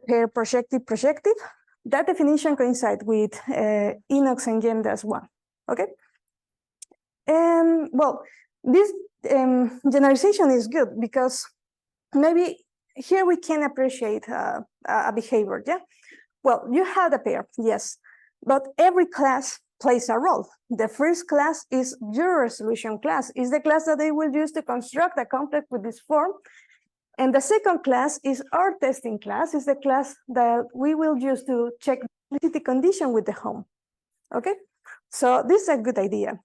pair projective, that definition coincides with Enoch's and Gemda's one. Okay. And well, this generalization is good because maybe here we can appreciate a behavior. Yeah. Well, you have a pair, yes, but every class plays a role. The first class is your resolution class, is the class that they will use to construct a complex with this form. And the second class is our testing class, is the class that we will use to check the implicit condition with the home. Okay, so this is a good idea.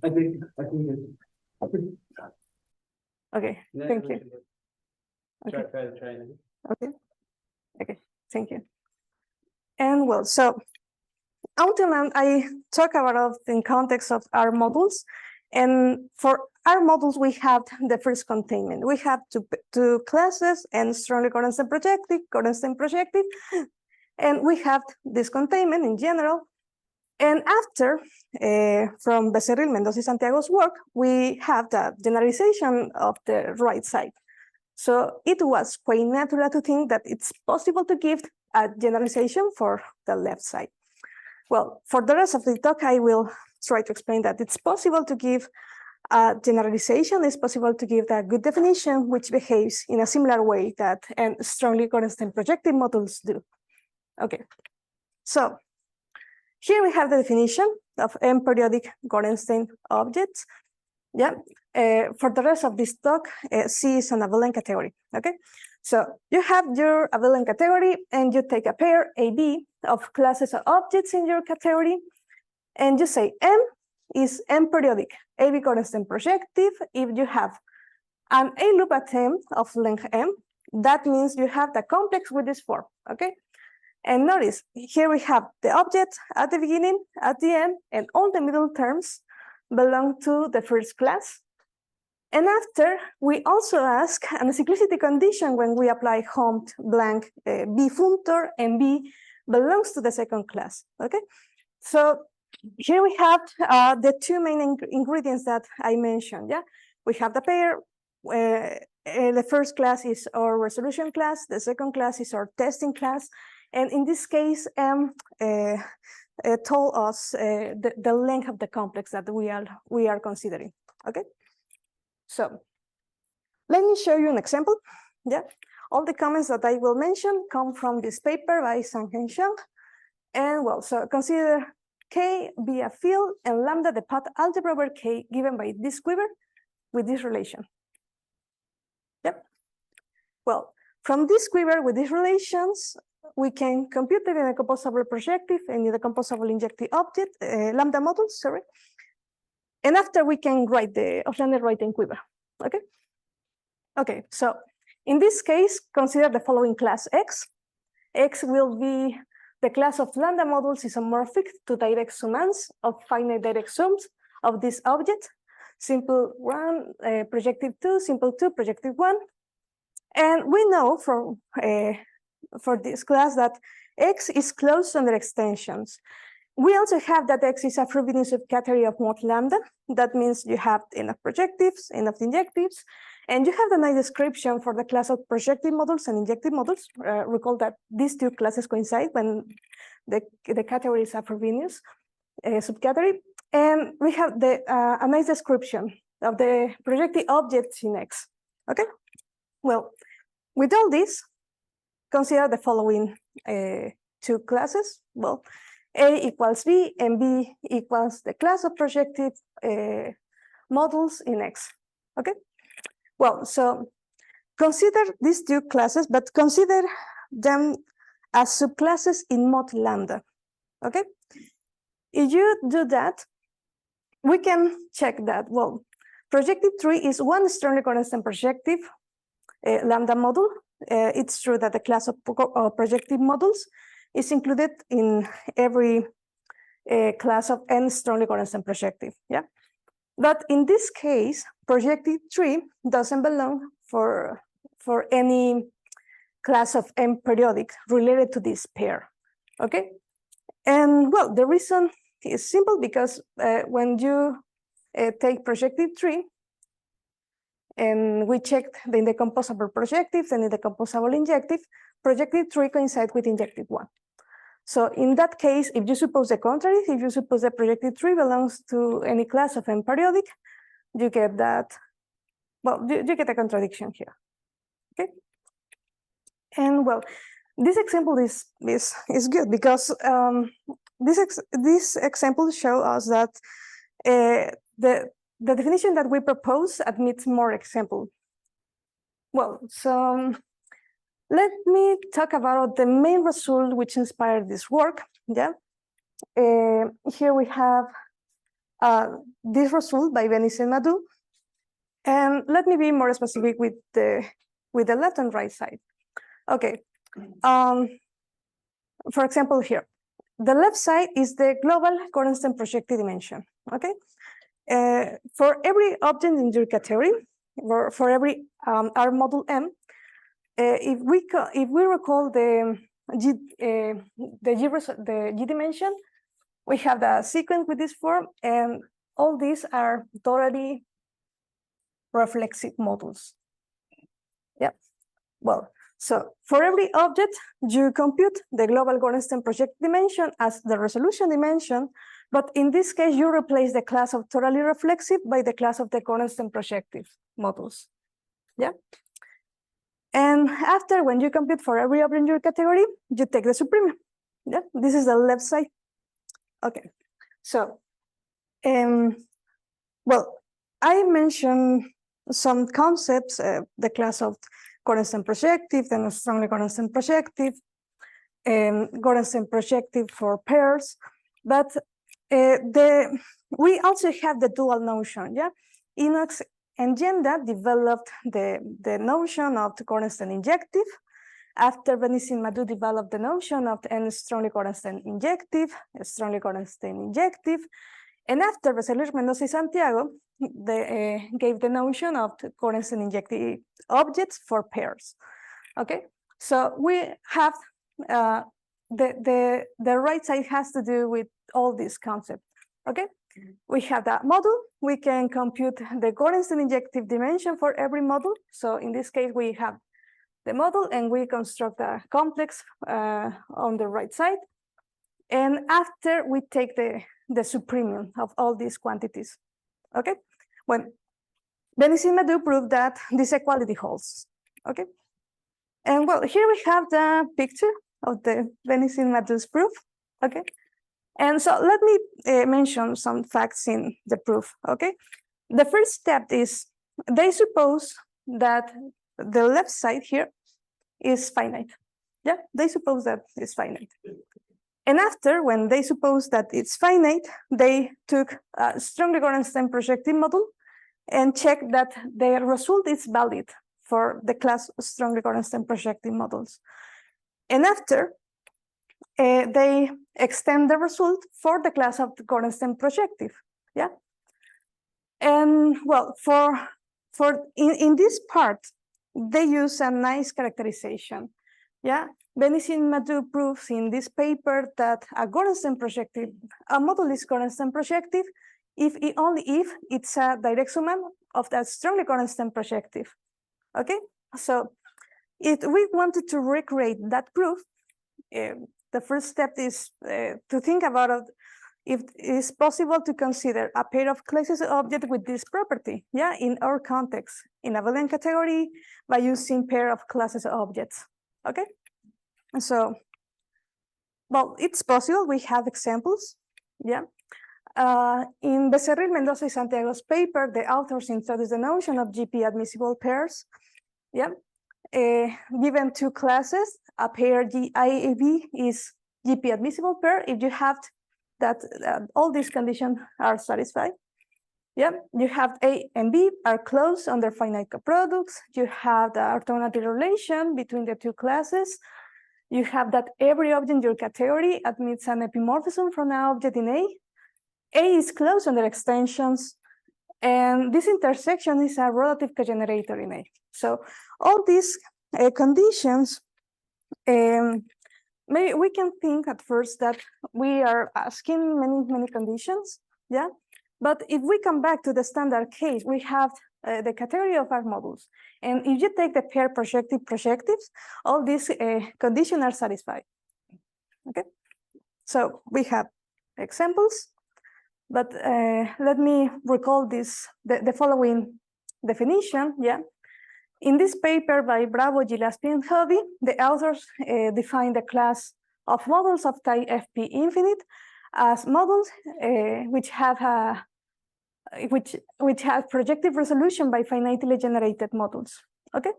I think okay, thank you. Okay. Try. Okay, thank you. And well, so until now, I talk about in context of our models. And for our models, we have the first containment. We have two classes and strongly Gorenstein projective, and we have this containment in general. And after, from Becerril, Mendoza, Santiago's work, we have the generalization of the right side. So it was quite natural to think that it's possible to give a generalization for the left side. Well, for the rest of the talk, I will try to explain that it's possible to give a generalization, it's possible to give a good definition which behaves in a similar way that strongly Gorenstein projective models do. Okay, so here we have the definition of M-periodic Gorenstein objects. Yeah, for the rest of this talk, C is an abelian category. Okay, so you have your abelian category and you take a pair AB of classes or objects in your category, and you say M is M-periodic AB Gorenstein projective. If you have an A loop at M of length M, that means you have the complex with this form. Okay, and notice here we have the object at the beginning, at the end, and all the middle terms belong to the first class. And after, we also ask an cyclicity condition when we apply hom blank B functor, and B belongs to the second class. Okay, so here we have the two main ingredients that I mentioned. Yeah, we have the pair. The first class is our resolution class. The second class is our testing class. And in this case, M told us the length of the complex that we are considering. Okay, so let me show you an example. Yeah, all the comments that I will mention come from this paper by Sang-Hen Xiang. And well, so consider K be a field and lambda the path algebra over K given by this quiver with this relation. Yep. Well, from this quiver with these relations, we can compute it in a composable projective and in the composable injective object, lambda models, sorry. And after we can write the Offlander writing quiver. Okay. Okay, so in this case, consider the following class X. X will be the class of lambda models isomorphic to direct summands of finite direct sums of this object. Simple 1, projective 2, simple 2, projective 1. And we know from for this class that X is closed under extensions. We also have that X is a Frobenius subcategory of mod lambda. That means you have enough projectives, enough injectives, and you have the nice description for the class of projective models and injective models. Recall that these two classes coincide when the category is a Frobenius subcategory. And we have a nice description of the projective objects in X. Okay, well, with all this, consider the following two classes. Well, A equals B and B equals the class of projective models in X. Okay, well, so consider these two classes, but consider them as subclasses in mod lambda. Okay, if you do that, we can check that. Well, projective 3 is one strongly Gorenstein projective lambda model. It's true that the class of projective models is included in every class of n strongly Gorenstein projective. Yeah, but in this case, projective 3 doesn't belong for any class of M periodic related to this pair. Okay, and well, the reason is simple because when you take projective 3, and we checked the indecomposable projectives and indecomposable injective. Projective 3 coincides with injective 1. So in that case, if you suppose the contrary, if you suppose that projective 3 belongs to any class of M periodic, you get that, well, you get a contradiction here, okay? And well, this example is good because this example shows us that the definition that we propose admits more example. Well, so let me talk about the main result which inspired this work. Yeah, here we have this result by Venice and Madu, and let me be more specific with the left and right side. Okay, for example, here, the left side is the global Gorenstein projective dimension. Okay, for every object in your category, for every R model M, if we recall the G dimension, we have the sequence with this form, and all these are totally reflexive models. Yeah. Well, so for every object, you compute the global Gorenstein projective dimension as the resolution dimension, but in this case, you replace the class of totally reflexive by the class of the Gorenstein projective models. Yeah. And after, when you compute for every object in your category, you take the supremum. Yeah, this is the left side. Okay, so, well, I mentioned some concepts, the class of Gorenstein projective, then strongly Gorenstein projective, Gorenstein projective for pairs, but we also have the dual notion. Yeah, Inox and Yenda developed the notion of the Gorenstein injective. After Venice and Madu developed the notion of the strongly Gorenstein injective, strongly Gorenstein injective. And after Veselur, Mendoza, and Santiago, they gave the notion of the Gorenstein injective objects for pairs. Okay, so we have the right side has to do with all these concepts. Okay, we have that model. We can compute the Gorenstein injective dimension for every model. So in this case, we have the model and we construct a complex on the right side. And after we take the supremum of all these quantities. Okay, when Venice and Madu proved that this equality holds. Okay, and well, here we have the picture of the Venice and Madu's proof. Okay. And so let me mention some facts in the proof, okay? The first step is they suppose that the left side here is finite. Yeah, they suppose that it's finite. And after, when they suppose that it's finite, they took a strongly Gorenstein projective model and checked that the result is valid for the class of strongly Gorenstein projective models. And after, they extend the result for the class of the Gorenstein projective. Yeah. And well, in this part, they use a nice characterization. Yeah. Venice and Madu proves in this paper that a Gorenstein projective, a model is Gorenstein projective only if it's a direct summand of that strongly Gorenstein projective. Okay. So if we wanted to recreate that proof, the first step is to think about if it's possible to consider a pair of classes of objects with this property, yeah, in our context, in abelian category, by using pair of classes of objects, okay? So, well, it's possible, we have examples, yeah? In Becerril, Mendoza, and Santiago's paper, the authors introduced the notion of GP-admissible pairs, yeah? Given two classes, a pair GIAB is GP-admissible pair if you have that all these conditions are satisfied. Yeah, you have A and B are closed under finite coproducts. You have the orthogonality relation between the two classes. You have that every object in your category admits an epimorphism from an object in A. A is closed under extensions. And this intersection is a relative cogenerator in A. So all these conditions, maybe we can think at first that we are asking many conditions, yeah? But if we come back to the standard case, we have the category of R models. And if you take the pair projectives, all these conditions are satisfied. Okay, so we have examples, but let me recall the following definition. Yeah, in this paper by Bravo, Gillespie, and Hovey, the authors define the class of models of type FP infinite as models which have projective resolution by finitely generated models. Okay,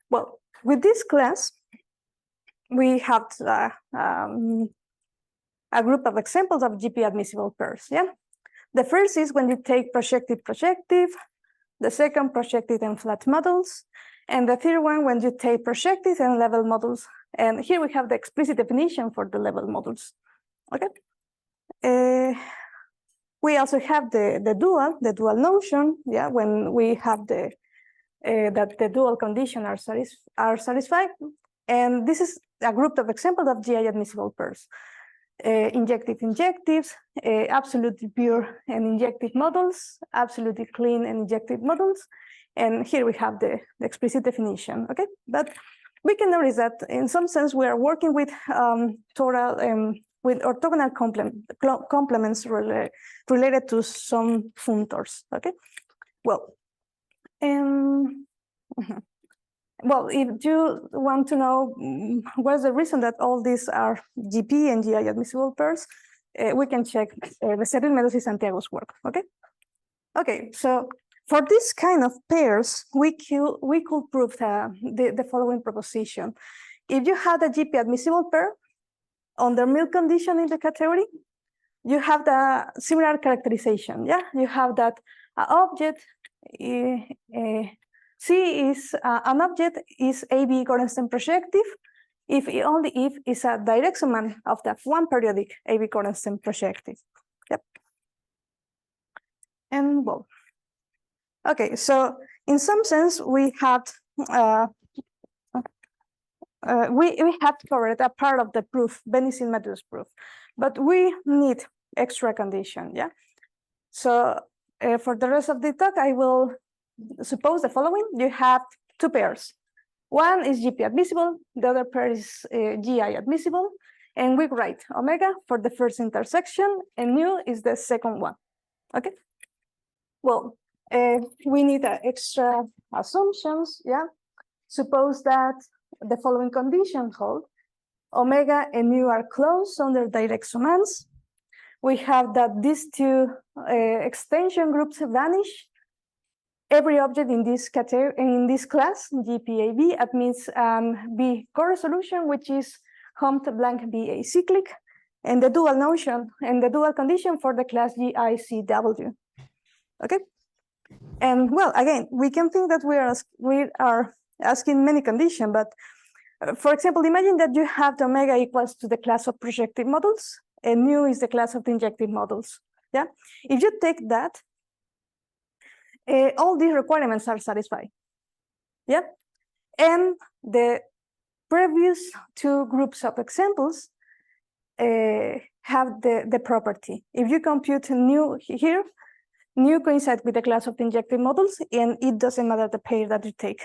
well, with this class, we have a group of examples of GP-admissible pairs. Yeah, the first is when you take projective, the second projective and flat models, and the third one when you take projective and level models. And here we have the explicit definition for the level models. Okay. We also have the dual notion. Yeah, when we have that the dual conditions are satisfied, and this is a group of examples of GI-admissible pairs. Injective-injectives, absolutely pure and injective models, absolutely clean and injective models. And here we have the explicit definition, okay? But we can notice that in some sense we are working with with orthogonal complements related to some functors, okay? Well, well, if you want to know what's the reason that all these are GP and GI admissible pairs, we can check Becerril, Mendoza, and Santiago's work, okay? Okay, so for this kind of pairs, we could prove the following proposition. If you had a GP admissible pair under milk condition in the category, you have the similar characterization, yeah? You have that object, C is an object is AB Gorenstein projective if only if it's a direct summand of that one periodic AB Gorenstein projective. Yep. And well, okay, so in some sense we have covered a part of the proof, Bennigsen-Matthews proof, but we need extra condition, yeah? So for the rest of the talk, I will suppose the following. You have two pairs. One is GP admissible, the other pair is GI admissible, and we write omega for the first intersection, and mu is the second one, okay? Well, we need extra assumptions, yeah? Suppose that the following conditions hold. Omega and mu are closed under direct summands. We have that these two extension groups vanish. Every object in this category, in this class, GPAB, admits B co-resolution, which is humped blank B acyclic, and the dual notion and the dual condition for the class GICW. Okay, and well, again, we can think that we are asking many conditions, but for example, imagine that you have the omega equals to the class of projective models, and mu is the class of the injective models. Yeah, if you take that, all these requirements are satisfied. Yeah, and the previous two groups of examples have the property. If you compute nu here, nu coincides with the class of the injective models, and it doesn't matter the pair that you take.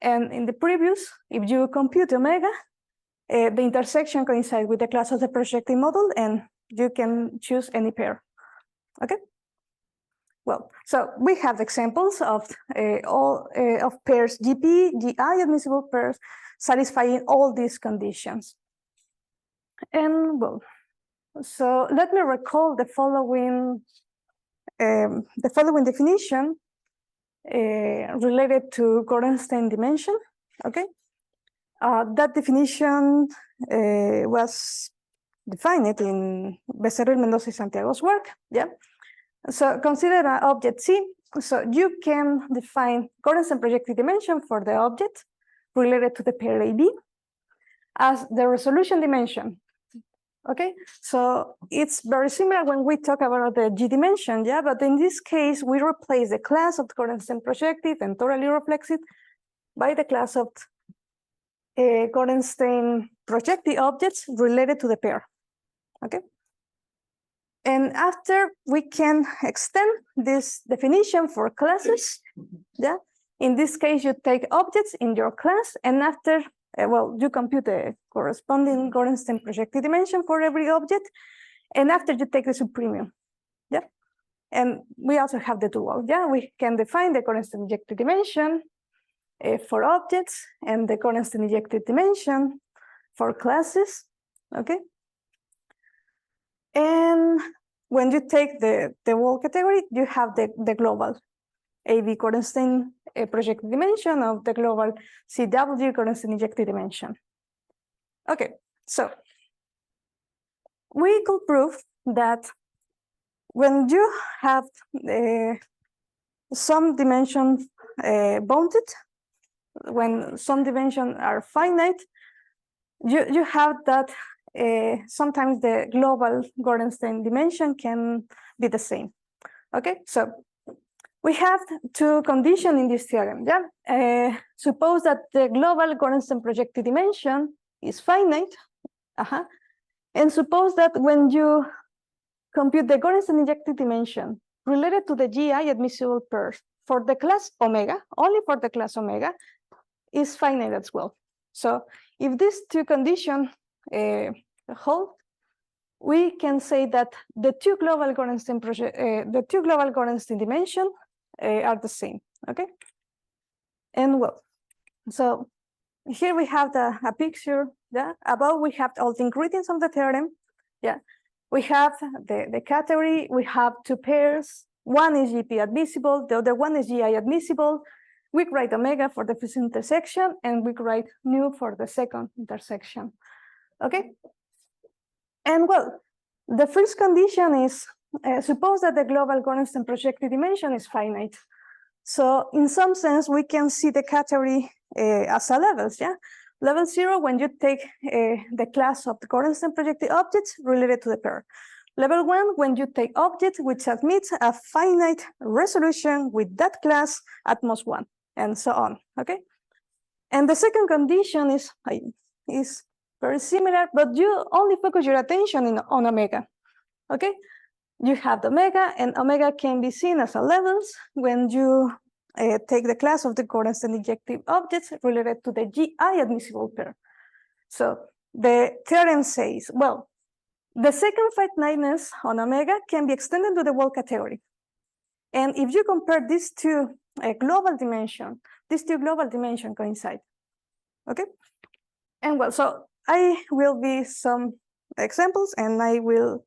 And in the previous, if you compute omega, the intersection coincides with the class of the projective model, and you can choose any pair. Okay. Well, so we have examples of of pairs GP, GI admissible pairs satisfying all these conditions. And well, so let me recall the following definition related to Gorenstein dimension. Okay, that definition was defined in Becerril, Mendoza, Santiago's work. Yeah. So consider an object C. So you can define Gorenstein projective dimension for the object related to the pair AB as the resolution dimension. Okay, so it's very similar when we talk about the G dimension, yeah, but in this case, we replace the class of Gorenstein projective and totally reflex it by the class of Gorenstein projective objects related to the pair. Okay. And after we can extend this definition for classes Yeah. In this case, you take objects in your class, and after, well, you compute the corresponding Gorenstein projective dimension for every object, and after you take the subpremium. Yeah. And we also have the dual. Yeah. We can define the Gorenstein injected dimension for objects and the Gorenstein injected dimension for classes. Okay. And when you take the whole category, you have the global AB Gorenstein projected dimension of the global CW Gorenstein injected dimension. Okay, so we could prove that when you have some dimensions bounded, when some dimensions are finite, you have that sometimes the global Gorenstein dimension can be the same. Okay, so we have two conditions in this theorem. Yeah, suppose that the global Gorenstein projected dimension is finite, and suppose that when you compute the Gorenstein injected dimension related to the GI-admissible pairs for the class omega, only for the class omega, is finite as well. So if these two conditions hold, we can say that the two global Gorenstein dimensions are the same. Okay, and well, so here we have a picture. Yeah, above we have all the ingredients of the theorem. Yeah, we have the category. We have two pairs. One is GP-admissible. The other one is GI-admissible. We write omega for the first intersection, and we write nu for the second intersection. Okay, and well, the first condition is suppose that the global Gorenstein projected dimension is finite. So in some sense, we can see the category as a levels. Yeah, level 0 when you take the class of the Gorenstein projected objects related to the pair. Level 1 when you take objects which admits a finite resolution with that class at most 1, and so on. Okay, and the second condition is very similar, but you only focus your attention on omega. Okay, you have the omega, and omega can be seen as a levels when you take the class of the Gorenstein injective objects related to the GI-admissible pair. So the theorem says, well, the second finiteness on omega can be extended to the whole category. And if you compare these two global dimensions coincide. Okay, and well, so I will be some examples, and I will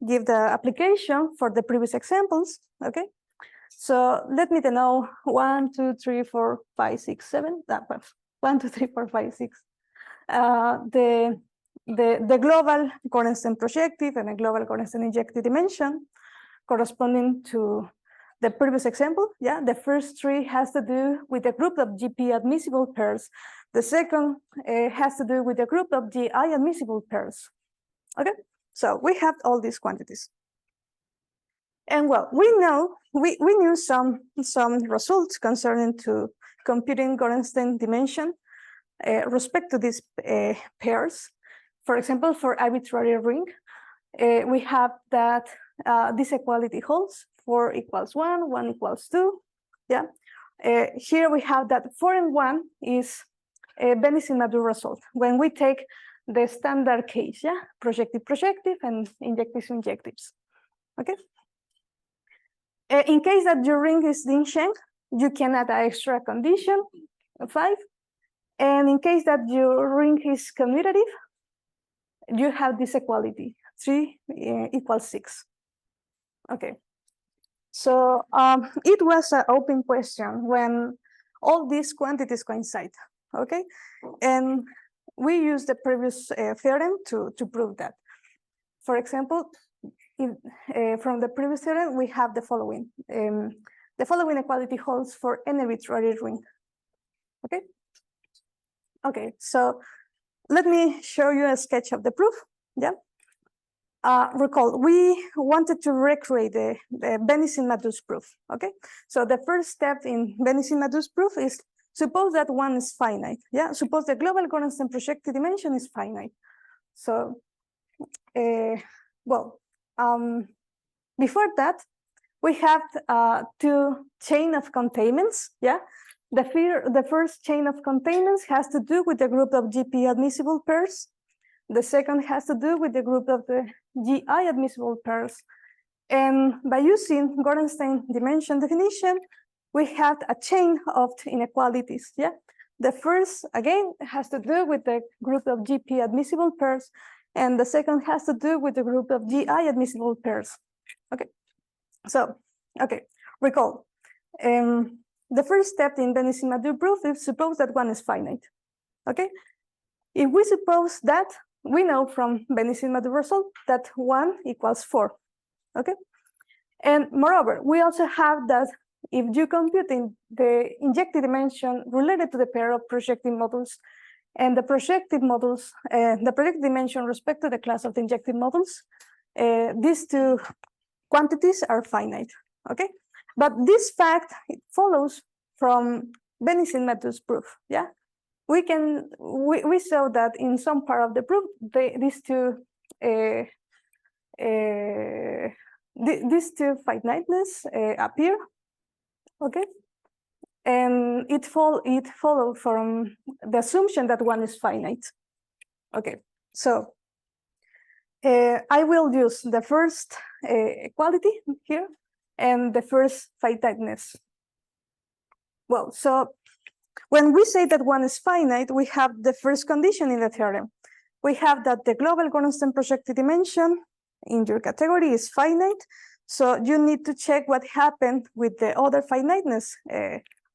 give the application for the previous examples. Okay, so let me know 1, 2, 3, 4, 5, 6, 7. 1, 2, 3, 4, 5, 6. The global Gorenstein projective and the global Gorenstein injective dimension corresponding to the previous example. Yeah, the first three has to do with the group of GP-admissible pairs. The second has to do with the group of GI-admissible pairs. Okay, so we have all these quantities. And well, we knew some results concerning to computing Gorenstein dimension respect to these pairs. For example, for arbitrary ring, we have that this equality holds 4 equals 1, 1 equals 2. Yeah. Here we have that 4 and 1 is a Benison-Madou result when we take the standard case, yeah, projective and injectives. Okay. In case that your ring is Ding-Schenk, you can add an extra condition, 5. And in case that your ring is commutative, you have this equality, 3 equals 6. Okay. So it was an open question when all these quantities coincide. Okay. And we used the previous theorem to prove that. For example, from the previous theorem, we have the following. The following equality holds for any arbitrary ring. Okay. Okay, so let me show you a sketch of the proof. Yeah. Recall, we wanted to recreate the Benison-Madou's proof. Okay, so the first step in Benison-Madou's proof is suppose that one is finite. Yeah, suppose the global Gorenstein projective dimension is finite. So, well, before that, we have two chain of containments. Yeah, the first chain of containments has to do with the group of GP-admissible pairs. The second has to do with the group of the GI-admissible pairs. And by using Gorenstein dimension definition, we have a chain of inequalities. Yeah, the first again has to do with the group of GP-admissible pairs, and the second has to do with the group of GI-admissible pairs. Okay, so okay, recall. The first step in Benesi-Madhu proof is suppose that one is finite. Okay, if we suppose that, we know from Benesi-Madhu result that 1 equals 4. Okay, and moreover, we also have that if you compute in the injective dimension related to the pair of projective models and the projective models, the projective dimension respect to the class of the injective models, these two quantities are finite. Okay, but this fact it follows from Benesi-Madhu's proof. Yeah, we saw that in some part of the proof these two finiteness appear. Okay, and it followed from the assumption that one is finite. Okay, so I will use the first equality here and the first finiteness. Well, so when we say that one is finite, we have the first condition in the theorem. We have that the global Gorenstein projective dimension in your category is finite. So you need to check what happened with the other finiteness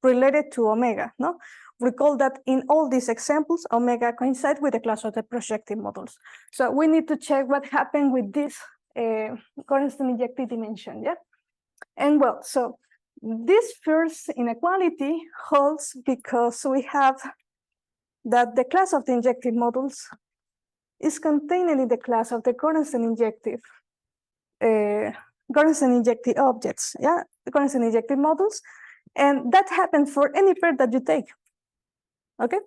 related to omega. No, recall that in all these examples, omega coincides with the class of the projective models. So we need to check what happened with this Gorenstein injective dimension. Yeah, and well, so this first inequality holds because we have that the class of the injective models is contained in the class of the Gorenstein injective objects, yeah, the Gorenstein injective models, and that happens for any pair that you take. Okay,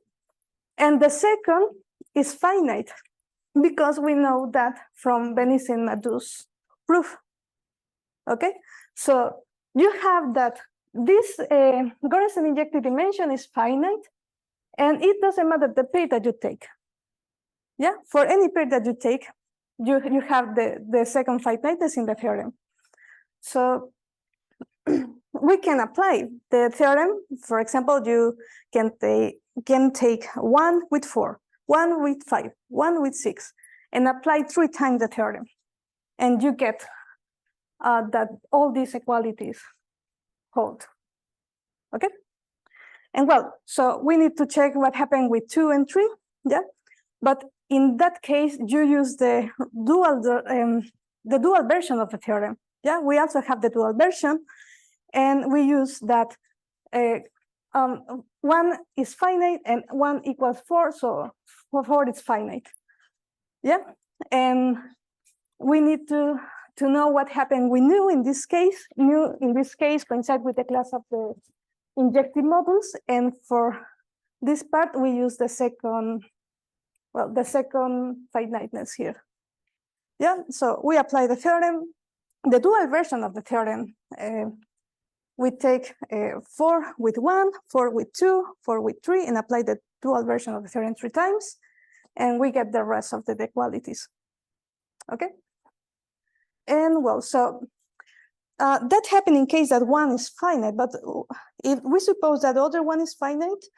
and the second is finite because we know that from Benesi-Madhu's proof. Okay, so you have that this Gorenstein injective dimension is finite, and it doesn't matter the pair that you take. Yeah, for any pair that you take, you have the second finiteness in the theorem. So we can apply the theorem. For example, you can take 1 with 4, 1 with 5, 1 with 6, and apply 3 times the theorem, and you get that all these equalities hold. Okay, and well, so we need to check what happened with 2 and 3. Yeah, but in that case, you use the dual version of the theorem. Yeah, we also have the dual version, and we use that 1 is finite and 1 equals 4, so 4 is finite. Yeah, and we need to know what happened with nu in this case. Nu in this case coincide with the class of the injective models, and for this part we use the second finiteness here. Yeah, so we apply the theorem, the dual version of the theorem. We take 4 with 1, 4 with 2, 4 with 3, and apply the dual version of the theorem 3 times, and we get the rest of the inequalities. Okay, and well, so that happens in case that one is finite, but if we suppose that the other one is finite,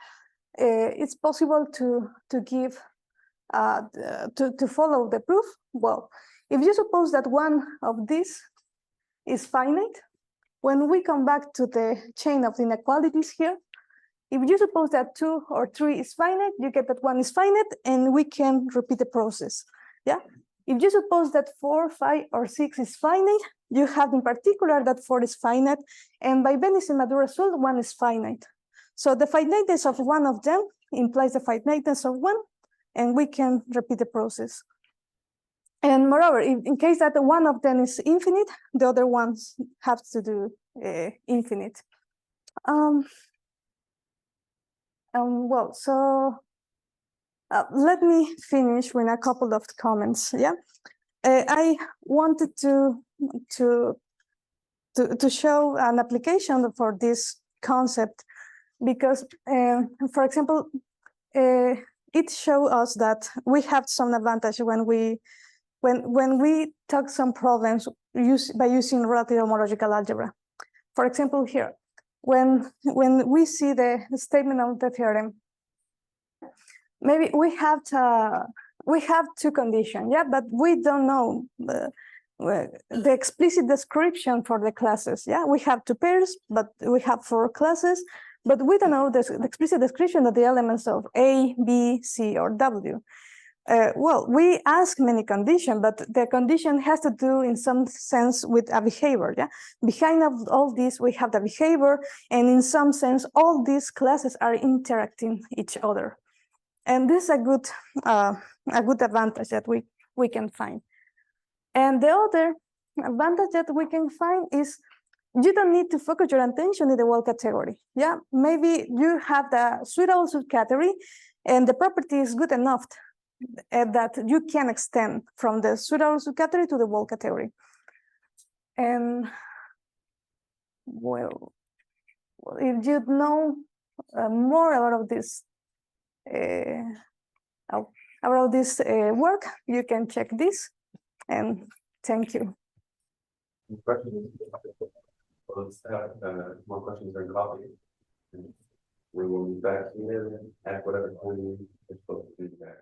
it's possible to give to follow the proof. Well, if you suppose that one of these is finite, when we come back to the chain of inequalities here, if you suppose that 2 or 3 is finite, you get that 1 is finite, and we can repeat the process. Yeah. If you suppose that 4, 5, or 6 is finite, you have in particular that 4 is finite, and by Benesi-Madhu result, 1 is finite. So the finiteness of one of them implies the finiteness of 1, and we can repeat the process. And moreover, in case that one of them is infinite, the other ones have to do infinite. Well, so let me finish with a couple of comments. Yeah, I wanted to to show an application for this concept, because, for example, it shows us that we have some advantage when we talk some problems by using relative homological algebra. For example, here, when we see the statement of the theorem, maybe we have two conditions, yeah, but we don't know the explicit description for the classes. Yeah, we have two pairs, but we have 4 classes, but we don't know the explicit description of the elements of A, B, C, or W. Well, we ask many conditions, but the condition has to do in some sense with a behavior. Yeah, behind all this we have the behavior, and in some sense all these classes are interacting each other, and this is a good advantage that we can find. And the other advantage that we can find is you don't need to focus your attention in the whole category. Yeah, maybe you have the suitable subcategory, and the property is good enough that you can extend from the suitable subcategory to the whole category. And well, if you know more about this work, you can check this. And thank you. More questions are involved. We will be back here at whatever time you're supposed to be back.